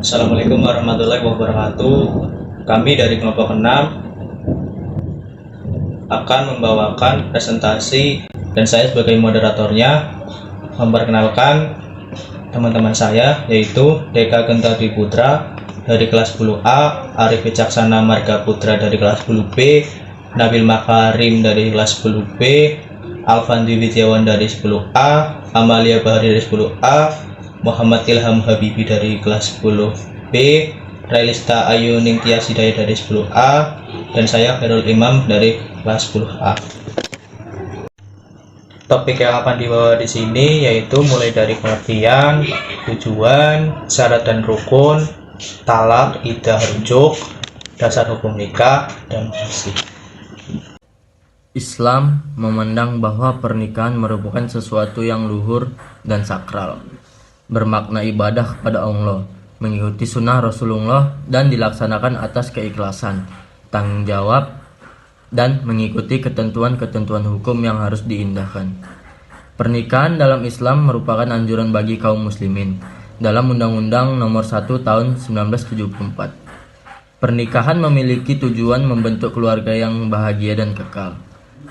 Assalamualaikum warahmatullahi wabarakatuh. Kami dari kelompok 6 akan membawakan presentasi dan saya sebagai moderatornya memperkenalkan teman-teman saya, yaitu Deka Genta Dwi Putra dari kelas 10A, Arif Wicaksana Marga Putra dari kelas 10B, Nabil Makarim dari kelas 10B, Alfandi Widjawan dari 10A, Amalia Bahari dari 10A, Muhammad Ilham Habibi dari kelas 10B, Railista Ayu Ningtyas Hidayah dari 10A, dan saya Khairul Imam dari kelas 10A. Topik yang akan dibawa di sini yaitu mulai dari pengertian, tujuan, syarat dan rukun, talak, iddah, rujuk, dasar hukum nikah, dan fungsi. Islam memandang bahwa pernikahan merupakan sesuatu yang luhur dan sakral, bermakna ibadah kepada Allah, mengikuti sunnah Rasulullah dan dilaksanakan atas keikhlasan, tanggung jawab, dan mengikuti ketentuan-ketentuan hukum yang harus diindahkan. Pernikahan dalam Islam merupakan anjuran bagi kaum muslimin dalam Undang-Undang Nomor 1 Tahun 1974. Pernikahan memiliki tujuan membentuk keluarga yang bahagia dan kekal,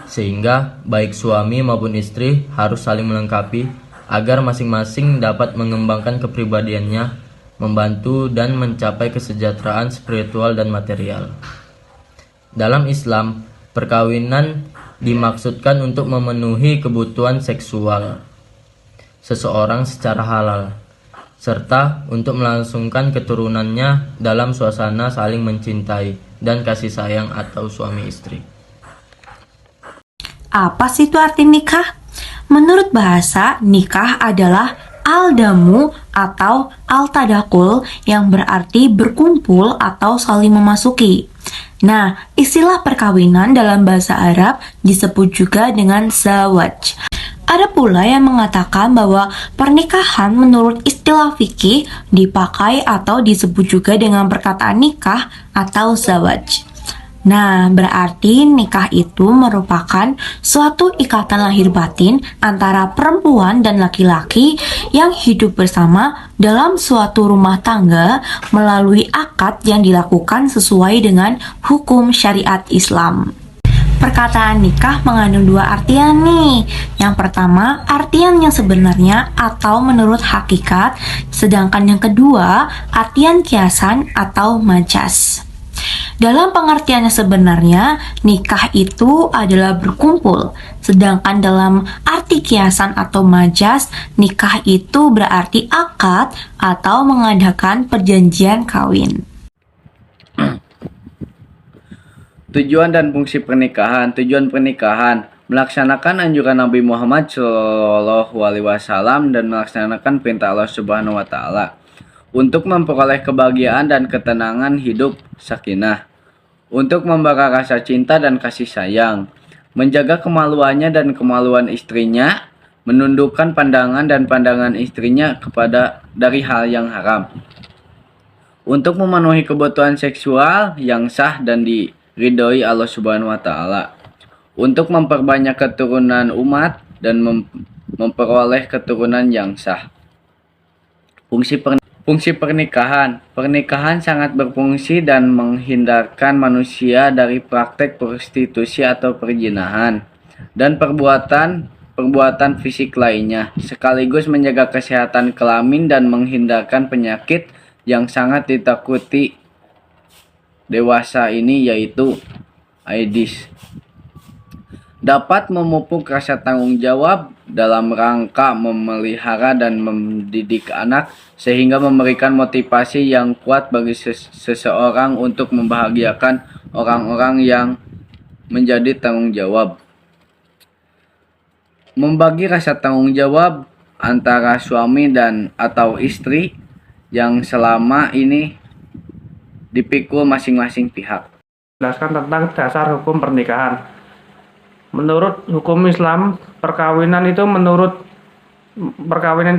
sehingga baik suami maupun istri harus saling melengkapi agar masing-masing dapat mengembangkan kepribadiannya, membantu dan mencapai kesejahteraan spiritual dan material. Dalam Islam, perkawinan dimaksudkan untuk memenuhi kebutuhan seksual seseorang secara halal, serta untuk melangsungkan keturunannya dalam suasana saling mencintai dan kasih sayang atau suami istri. Apa sih itu arti nikah? Menurut bahasa, nikah adalah al-damu atau al-tadakul yang berarti berkumpul atau saling memasuki. Nah, istilah perkawinan dalam bahasa Arab disebut juga dengan zawaj. Ada pula yang mengatakan bahwa pernikahan menurut istilah fikih dipakai atau disebut juga dengan perkataan nikah atau zawaj. Nah, berarti nikah itu merupakan suatu ikatan lahir batin antara perempuan dan laki-laki yang hidup bersama dalam suatu rumah tangga melalui akad yang dilakukan sesuai dengan hukum syariat Islam. Perkataan nikah mengandung dua artian nih. Yang pertama, artian yang sebenarnya atau menurut hakikat, sedangkan yang kedua, artian kiasan atau majas. Dalam pengertiannya sebenarnya, nikah itu adalah berkumpul. Sedangkan dalam arti kiasan atau majas, nikah itu berarti akad atau mengadakan perjanjian kawin. Tujuan dan fungsi pernikahan. Tujuan pernikahan melaksanakan anjuran Nabi Muhammad SAW dan melaksanakan perintah Allah Subhanahu wa Ta'ala untuk memperoleh kebahagiaan dan ketenangan hidup sakinah, untuk membara rasa cinta dan kasih sayang, menjaga kemaluannya dan kemaluan istrinya, menundukkan pandangan dan pandangan istrinya kepada dari hal yang haram, untuk memenuhi kebutuhan seksual yang sah dan diridhoi Allah Subhanahu wa Ta'ala, untuk memperbanyak keturunan umat dan memperoleh keturunan yang sah. Fungsi pernikahan. Pernikahan sangat berfungsi dan menghindarkan manusia dari praktek prostitusi atau perzinahan dan perbuatan fisik lainnya, sekaligus menjaga kesehatan kelamin dan menghindarkan penyakit yang sangat ditakuti dewasa ini, yaitu AIDS. Dapat memupuk rasa tanggung jawab dalam rangka memelihara dan mendidik anak, sehingga memberikan motivasi yang kuat bagi seseorang untuk membahagiakan orang-orang yang menjadi tanggung jawab. Membagi rasa tanggung jawab antara suami dan atau istri yang selama ini dipikul masing-masing pihak. Jelaskan tentang dasar hukum pernikahan. Menurut hukum Islam, perkawinan itu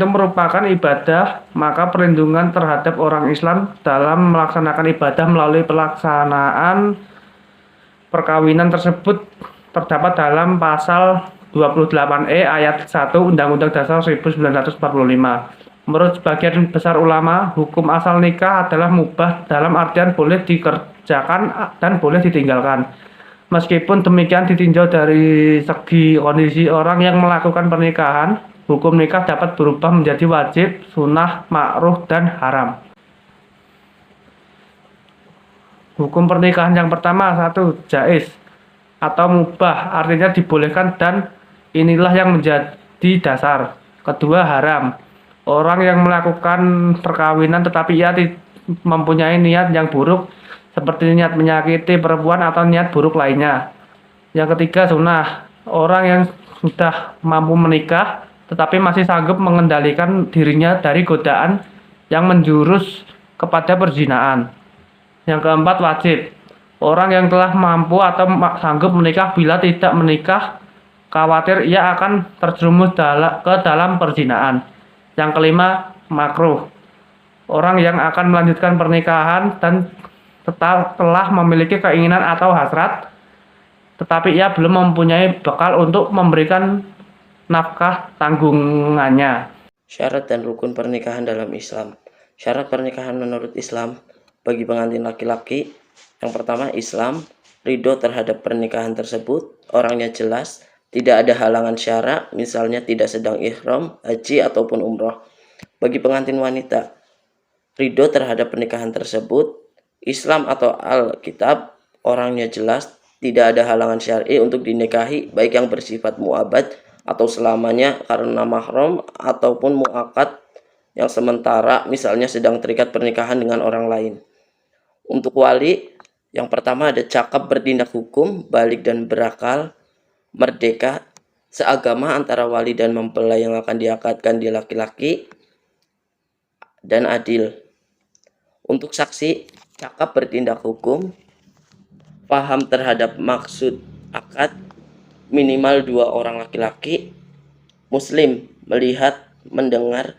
merupakan ibadah, maka perlindungan terhadap orang Islam dalam melaksanakan ibadah melalui pelaksanaan perkawinan tersebut terdapat dalam pasal 28E ayat 1 Undang-Undang Dasar 1945. Menurut sebagian besar ulama, hukum asal nikah adalah mubah dalam artian boleh dikerjakan dan boleh ditinggalkan. Meskipun demikian, ditinjau dari segi kondisi orang yang melakukan pernikahan, hukum nikah dapat berubah menjadi wajib, sunnah, makruh, dan haram. Hukum pernikahan yang pertama, satu, jais atau mubah, artinya dibolehkan dan inilah yang menjadi dasar. Kedua, haram. Orang yang melakukan perkawinan tetapi ia mempunyai niat yang buruk seperti niat menyakiti perempuan atau niat buruk lainnya. Yang ketiga, sunnah. Orang yang sudah mampu menikah tetapi masih sanggup mengendalikan dirinya dari godaan yang menjurus kepada perzinahan. Yang keempat, wajib. Orang yang telah mampu atau sanggup menikah bila tidak menikah, khawatir ia akan terjerumus ke dalam perzinahan. Yang kelima, makruh. Orang yang akan melanjutkan pernikahan dan telah memiliki keinginan atau hasrat, tetapi ia belum mempunyai bekal untuk memberikan nafkah tanggungannya. Syarat dan rukun pernikahan dalam Islam. Syarat pernikahan menurut Islam bagi pengantin laki-laki, yang pertama Islam, ridho terhadap pernikahan tersebut, orangnya jelas, tidak ada halangan syara, misalnya tidak sedang ihram, haji, ataupun umroh. Bagi pengantin wanita, ridho terhadap pernikahan tersebut, Islam atau Alkitab, orangnya jelas, tidak ada halangan syar'i untuk dinikahi, baik yang bersifat mu'abad atau selamanya karena mahram, ataupun mu'akad yang sementara, misalnya sedang terikat pernikahan dengan orang lain. Untuk wali, yang pertama ada cakap bertindak hukum, balik dan berakal, merdeka, seagama antara wali dan mempelai yang akan diakadkan di laki-laki, dan adil. Untuk saksi, cakap bertindak hukum, paham terhadap maksud akad, minimal 2 orang laki-laki, muslim, melihat, mendengar,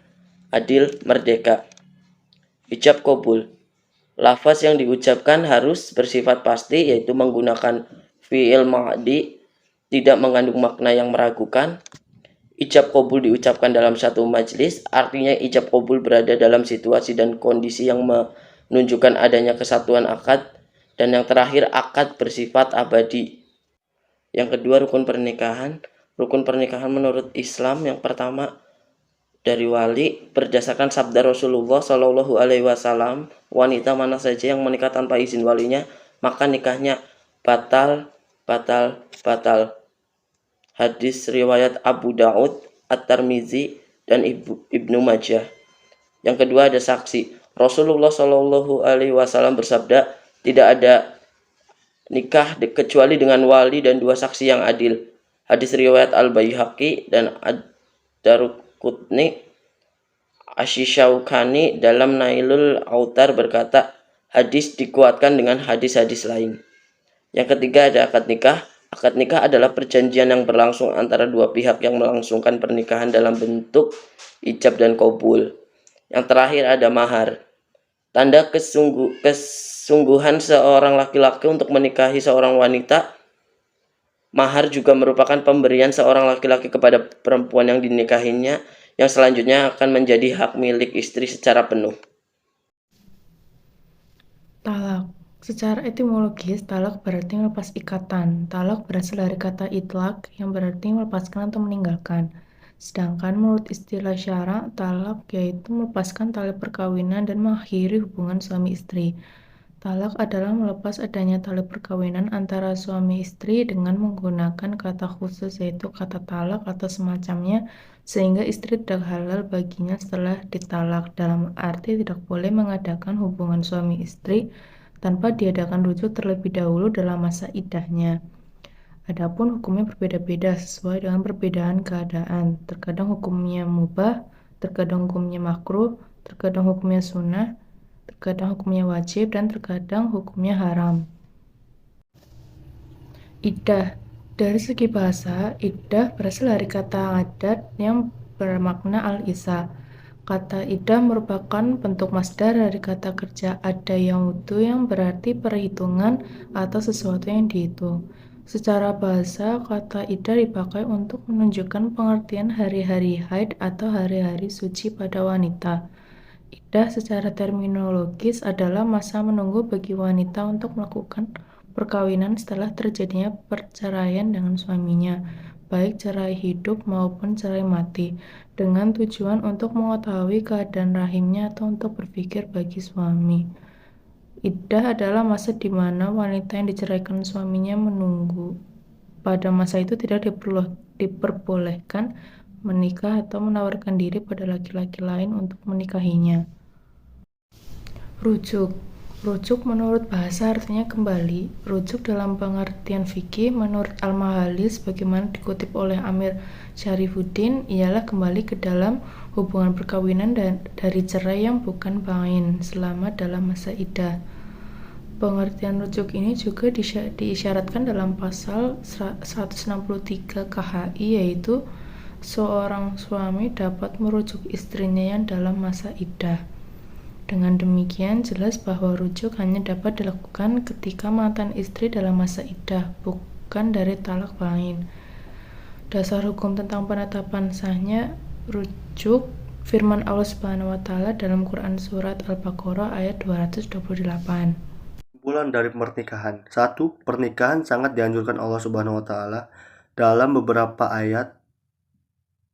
adil, merdeka. Ijab kabul, lafaz yang diucapkan harus bersifat pasti, yaitu menggunakan fi'il ma'di, tidak mengandung makna yang meragukan. Ijab kabul diucapkan dalam satu majlis, artinya ijab kabul berada dalam situasi dan kondisi yang menunjukkan adanya kesatuan akad. Dan yang terakhir, akad bersifat abadi. Yang kedua, rukun pernikahan. Rukun pernikahan menurut Islam, yang pertama dari wali, berdasarkan sabda Rasulullah Shallallahu Alaihi Wasallam, wanita mana saja yang menikah tanpa izin walinya, maka nikahnya batal. Hadis riwayat Abu Daud, At-Tirmizi, dan Ibnu Majah. Yang kedua ada saksi. Rasulullah Shallallahu Alaihi Wasallam bersabda, tidak ada nikah kecuali dengan wali dan 2 saksi yang adil. Hadis riwayat Al-Baihaqi dan Ad-Daruqutni. Asy-Syaukani dalam Nailul Autar berkata, hadis dikuatkan dengan hadis-hadis lain. Yang ketiga ada akad nikah. Akad nikah adalah perjanjian yang berlangsung antara 2 pihak yang melangsungkan pernikahan dalam bentuk ijab dan qabul. Yang terakhir ada mahar. Tanda kesungguhan seorang laki-laki untuk menikahi seorang wanita. Mahar juga merupakan pemberian seorang laki-laki kepada perempuan yang dinikahinya, yang selanjutnya akan menjadi hak milik istri secara penuh. Talak. Secara etimologis, talak berarti melepas ikatan. Talak berasal dari kata itlaq yang berarti melepaskan atau meninggalkan. Sedangkan menurut istilah syara, talak yaitu melepaskan tali perkawinan dan mengakhiri hubungan suami istri. Talak adalah melepas adanya tali perkawinan antara suami istri dengan menggunakan kata khusus yaitu kata talak atau semacamnya, sehingga istri tidak halal baginya setelah ditalak, dalam arti tidak boleh mengadakan hubungan suami istri tanpa diadakan rujuk terlebih dahulu dalam masa iddahnya. Adapun hukumnya berbeda-beda sesuai dengan perbedaan keadaan. Terkadang hukumnya mubah, terkadang hukumnya makruh, terkadang hukumnya sunnah, terkadang hukumnya wajib, dan terkadang hukumnya haram. Iddah. Dari segi bahasa, iddah berasal dari kata adat yang bermakna al-isa. Kata iddah merupakan bentuk masdar dari kata kerja ada yang berarti perhitungan atau sesuatu yang dihitung. Secara bahasa, kata iddah dipakai untuk menunjukkan pengertian hari-hari haid atau hari-hari suci pada wanita. Iddah secara terminologis adalah masa menunggu bagi wanita untuk melakukan perkawinan setelah terjadinya perceraian dengan suaminya, baik cerai hidup maupun cerai mati, dengan tujuan untuk mengetahui keadaan rahimnya atau untuk berpikir bagi suami. Iddah adalah masa di mana wanita yang diceraikan suaminya menunggu. Pada masa itu tidak diperbolehkan menikah atau menawarkan diri pada laki-laki lain untuk menikahinya. Rujuk. Rujuk menurut bahasa artinya kembali. Rujuk dalam pengertian fikih menurut Al-Mahali sebagaimana dikutip oleh Amir Syarifuddin ialah kembali ke dalam hubungan perkawinan dari cerai yang bukan bain selama dalam masa iddah. Pengertian rujuk ini juga diisyaratkan dalam pasal 163 KHI, yaitu seorang suami dapat merujuk istrinya yang dalam masa iddah. Dengan demikian jelas bahwa rujuk hanya dapat dilakukan ketika mantan istri dalam masa iddah, bukan dari talak bain. Dasar hukum tentang penetapan sahnya rujuk firman Allah Subhanahu wa taala dalam Quran surat Al-Baqarah ayat 228. Kesimpulan dari pernikahan. 1. Pernikahan sangat dianjurkan Allah Subhanahu wa taala. Dalam beberapa ayat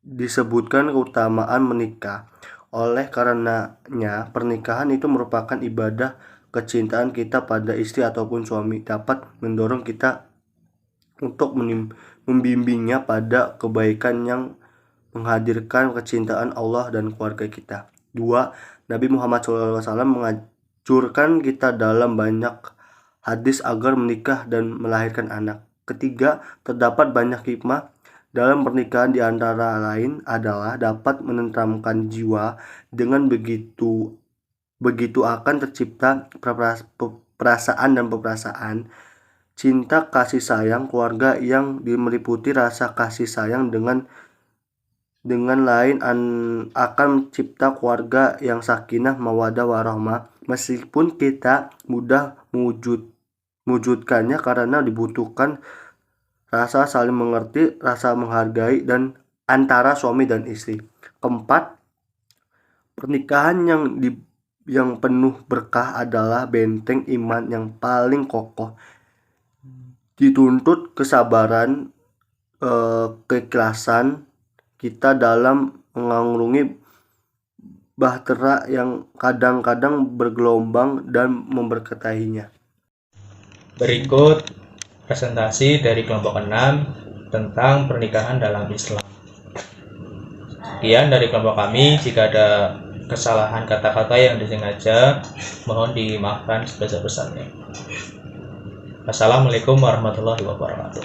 disebutkan keutamaan menikah. Oleh karenanya, pernikahan itu merupakan ibadah kecintaan kita pada istri ataupun suami, dapat mendorong kita untuk membimbingnya pada kebaikan yang menghadirkan kecintaan Allah dan keluarga kita. 2. Nabi Muhammad SAW mengajurkan kita dalam banyak hadis agar menikah dan melahirkan anak. Ketiga, terdapat banyak hikmah dalam pernikahan, di antara lain adalah dapat menenteramkan jiwa. Dengan begitu akan tercipta perasaan dan peperasaan, cinta, kasih sayang, keluarga yang meliputi rasa kasih sayang dengan lain akan mencipta keluarga yang sakinah, mawaddah, warahmah. Meskipun kita mudah mewujudkannya karena dibutuhkan rasa saling mengerti, rasa menghargai dan antara suami dan istri. Keempat, pernikahan yang penuh berkah adalah benteng iman yang paling kokoh. Dituntut kesabaran, keikhlasan kita dalam mengarungi bahtera yang kadang-kadang bergelombang dan memberkatahinya. Berikut presentasi dari kelompok 6 tentang pernikahan dalam Islam. Sekian dari kelompok kami. Jika ada kesalahan kata-kata yang disengaja, mohon dimaafkan sebesar-besarnya. Assalamualaikum warahmatullahi wabarakatuh.